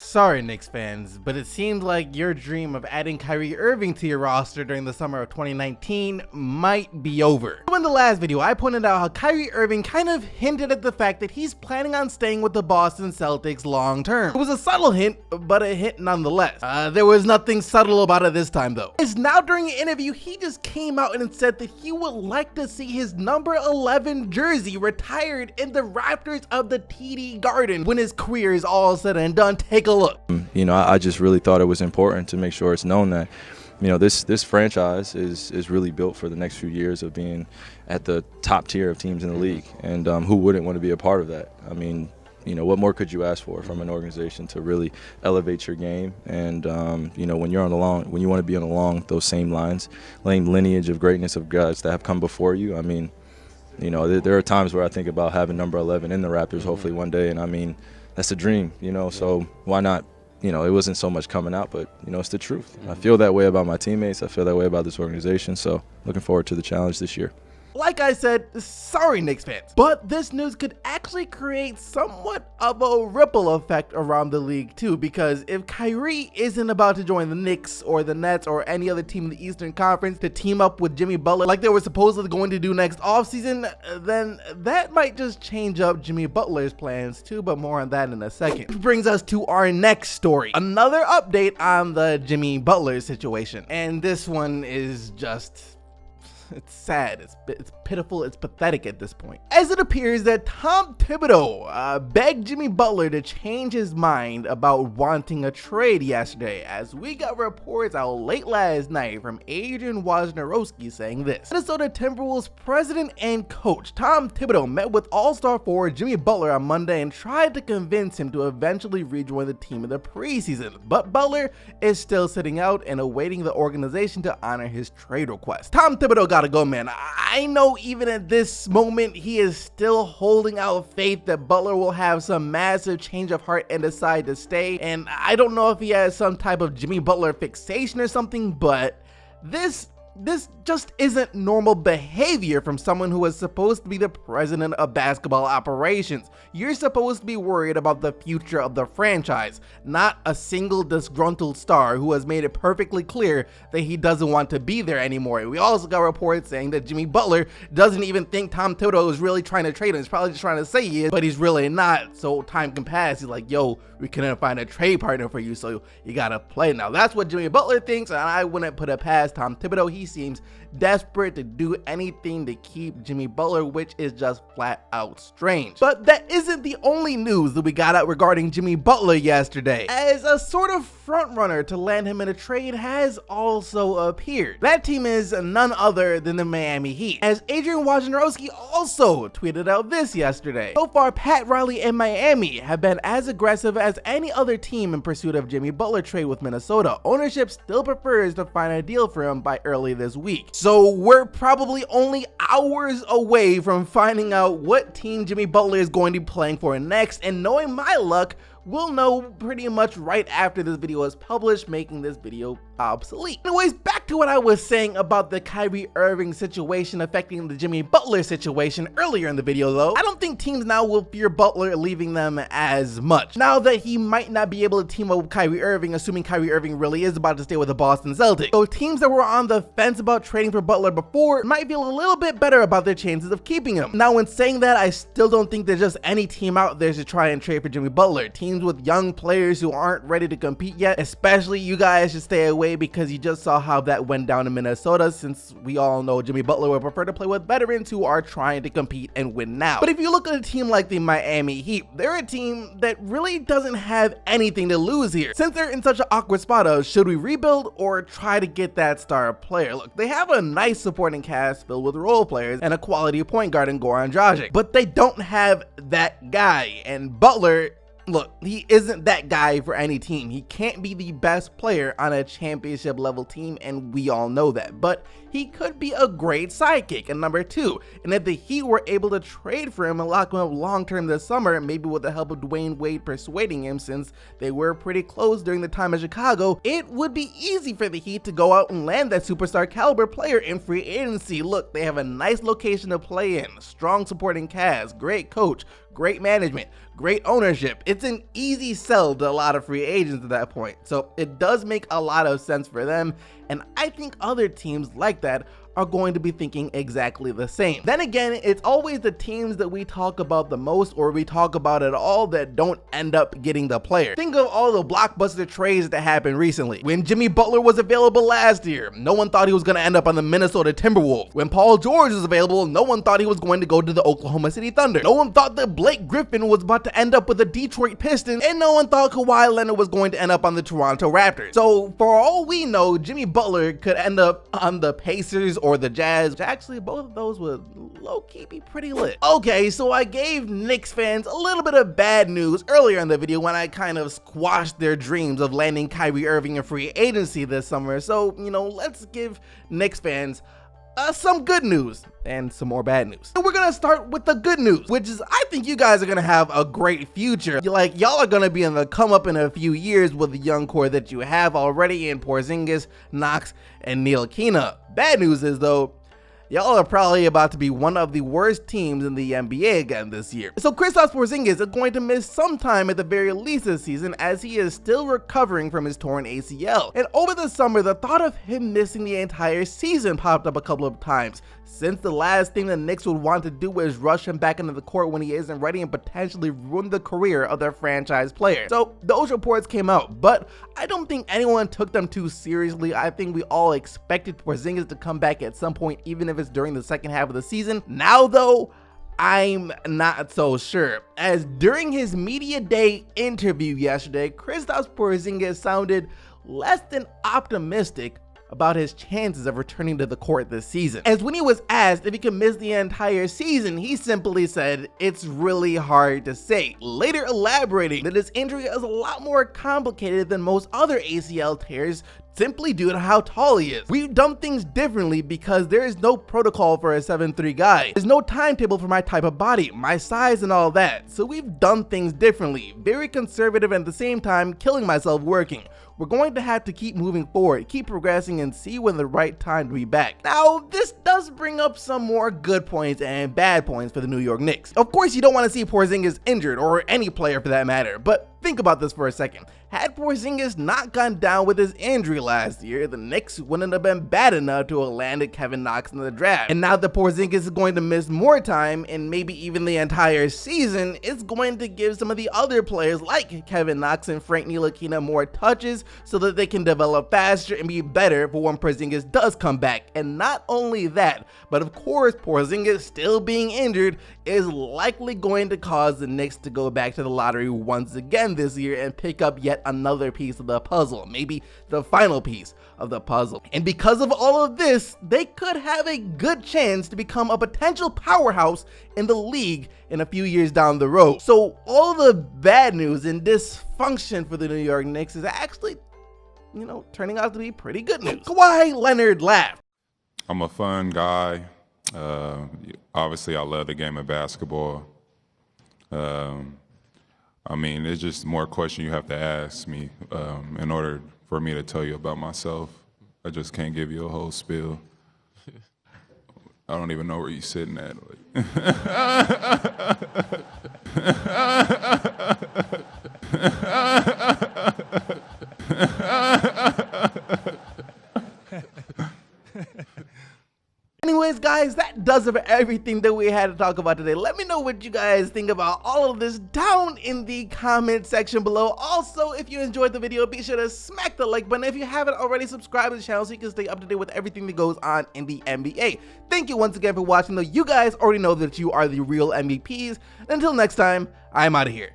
Sorry, Knicks fans, but it seems like your dream of adding Kyrie Irving to your roster during the summer of 2019 might be over. So in the last video, I pointed out how Kyrie Irving kind of hinted at the fact that he's planning on staying with the Boston Celtics long term. It was a subtle hint, but a hint nonetheless. There was nothing subtle about it this time though. As now during an interview, he just came out and said that he would like to see his number 11 jersey retired in the rafters of the TD Garden when his career is all said and done. Take a look. You know, I just really thought it was important to make sure it's known that, you know, this franchise is really built for the next few years of being at the top tier of teams in the league, and who wouldn't want to be a part of that? I mean, you know, what more could you ask for from an organization to really elevate your game? And you know, when you want to be along those same lineage of greatness of guys that have come before you. I mean, you know, there are times where I think about having number 11 in the Raptors, hopefully one day, and I mean, that's a dream, you know, so why not? You know, it wasn't so much coming out, but, you know, it's the truth. I feel that way about my teammates. I feel that way about this organization, so looking forward to the challenge this year. Like I said, sorry Knicks fans, but this news could actually create somewhat of a ripple effect around the league too, because if Kyrie isn't about to join the Knicks or the Nets or any other team in the Eastern Conference to team up with Jimmy Butler like they were supposedly going to do next offseason, then that might just change up Jimmy Butler's plans too, but more on that in a second. Which brings us to our next story, another update on the Jimmy Butler situation, and this one is just... it's sad, it's pitiful, it's pathetic at this point. As it appears that Tom Thibodeau begged Jimmy Butler to change his mind about wanting a trade yesterday, as we got reports out late last night from Adrian Wojnarowski saying this. Minnesota Timberwolves president and coach Tom Thibodeau met with all-star forward Jimmy Butler on Monday and tried to convince him to eventually rejoin the team in the preseason, but Butler is still sitting out and awaiting the organization to honor his trade request. Tom Thibodeau gotta go, man. I know even at this moment he is still holding out faith that Butler will have some massive change of heart and decide to stay, and I don't know if he has some type of Jimmy Butler fixation or something, but this just isn't normal behavior from someone who is supposed to be the president of basketball operations. You're supposed to be worried about the future of the franchise, not a single disgruntled star who has made it perfectly clear that he doesn't want to be there anymore. We also got reports saying that Jimmy Butler doesn't even think Tom Thibodeau is really trying to trade him. He's probably just trying to say he is, but he's really not. So time can pass. He's like, yo, we couldn't find a trade partner for you, so you gotta play now. That's what Jimmy Butler thinks, and I wouldn't put it past Tom Thibodeau. He seems desperate to do anything to keep Jimmy Butler, which is just flat out strange. But that isn't the only news that we got out regarding Jimmy Butler yesterday, as a sort of front runner to land him in a trade has also appeared. That team is none other than the Miami Heat, as Adrian Wojnarowski also tweeted out this yesterday. So far, Pat Riley and Miami have been as aggressive as any other team in pursuit of Jimmy Butler trade with Minnesota. Ownership still prefers to find a deal for him by early this week. So we're probably only hours away from finding out what team Jimmy Butler is going to be playing for next, and knowing my luck, we'll know pretty much right after this video is published, making this video obsolete. Anyways, back to what I was saying about the Kyrie Irving situation affecting the Jimmy Butler situation earlier in the video though. I don't think teams now will fear Butler leaving them as much, now that he might not be able to team up with Kyrie Irving, assuming Kyrie Irving really is about to stay with the Boston Celtics. So teams that were on the fence about trading for Butler before might feel a little bit better about their chances of keeping him. Now when saying that, I still don't think there's just any team out there should try and trade for Jimmy Butler. Teams with young players who aren't ready to compete yet, especially you guys, should stay away, because you just saw how that went down in Minnesota, since we all know Jimmy Butler would prefer to play with veterans who are trying to compete and win now. But if you look at a team like the Miami Heat, they're a team that really doesn't have anything to lose here. Since they're in such an awkward spot of should we rebuild or try to get that star player? Look, they have a nice supporting cast filled with role players and a quality point guard in Goran Dragic, but they don't have that guy, and Butler, look, he isn't that guy for any team. He can't be the best player on a championship level team, and we all know that, but he could be a great sidekick. And number two, and if the Heat were able to trade for him and lock him up long term this summer, maybe with the help of Dwayne Wade persuading him, since they were pretty close during the time in Chicago, it would be easy for the Heat to go out and land that superstar caliber player in free agency. Look, they have a nice location to play in, strong supporting cast, great coach, great management, great ownership. It's an easy sell to a lot of free agents at that point. So it does make a lot of sense for them. And I think other teams like that are going to be thinking exactly the same. Then again, it's always the teams that we talk about the most or we talk about at all that don't end up getting the player. Think of all the blockbuster trades that happened recently. When Jimmy Butler was available last year, no one thought he was going to end up on the Minnesota Timberwolves. When Paul George was available, no one thought he was going to go to the Oklahoma City Thunder. No one thought that Blake Griffin was about to end up with the Detroit Pistons, and no one thought Kawhi Leonard was going to end up on the Toronto Raptors. So for all we know, Jimmy Butler could end up on the Pacers or the Jazz. Actually, both of those would low-key be pretty lit. Okay, so I gave Knicks fans a little bit of bad news earlier in the video when I kind of squashed their dreams of landing Kyrie Irving in free agency this summer. So, let's give Knicks fans some good news and some more bad news. And we're gonna start with the good news, which is I think you guys are gonna have a great future. Y'all are gonna be in the come up in a few years with the young core that you have already in Porzingis, Knox, and Ntilikina. Bad news is though, y'all are probably about to be one of the worst teams in the NBA again this year. So Kristaps Porzingis is going to miss some time at the very least this season as he is still recovering from his torn ACL. And over the summer, the thought of him missing the entire season popped up a couple of times, since the last thing the Knicks would want to do is rush him back into the court when he isn't ready and potentially ruin the career of their franchise player. So those reports came out, but I don't think anyone took them too seriously. I think we all expected Porzingis to come back at some point, even if it's during the second half of the season. Now though, I'm not so sure, as during his media day interview yesterday, Kristaps Porzingis sounded less than optimistic about his chances of returning to the court this season. As when he was asked if he could miss the entire season, he simply said, "It's really hard to say," later elaborating that his injury is a lot more complicated than most other ACL tears simply due to how tall he is. We've done things differently because there is no protocol for a 7'3" guy. There's no timetable for my type of body, my size, and all that. So we've done things differently, very conservative and at the same time killing myself working. We're going to have to keep moving forward, keep progressing, and see when the right time to be back. Now, this does bring up some more good points and bad points for the New York Knicks. Of course, you don't want to see Porzingis injured, or any player for that matter, but think about this for a second. Had Porzingis not gone down with his injury last year, the Knicks wouldn't have been bad enough to have landed Kevin Knox in the draft. And now that Porzingis is going to miss more time, and maybe even the entire season, it's going to give some of the other players like Kevin Knox and Frank Ntilikina more touches so that they can develop faster and be better for when Porzingis does come back. And not only that, but of course Porzingis still being injured is likely going to cause the Knicks to go back to the lottery once again this year and pick up yet another piece of the puzzle, maybe the final piece of the puzzle. And because of all of this, they could have a good chance to become a potential powerhouse in the league in a few years down the road. So all the bad news and dysfunction for the New York Knicks is actually, turning out to be pretty good news. Kawhi Leonard laughed. I'm a fun guy. Obviously, I love the game of basketball. There's just more questions you have to ask me in order for me to tell you about myself. I just can't give you a whole spiel. I don't even know where you're sitting at. Anyways, guys, that does it for everything that we had to talk about today. Let me know what you guys think about all of this down in the comment section below. Also, if you enjoyed the video, be sure to smack the like button. If you haven't already, subscribe to the channel so you can stay up to date with everything that goes on in the NBA. Thank you once again for watching, though. You guys already know that you are the real MVPs. Until next time, I'm out of here.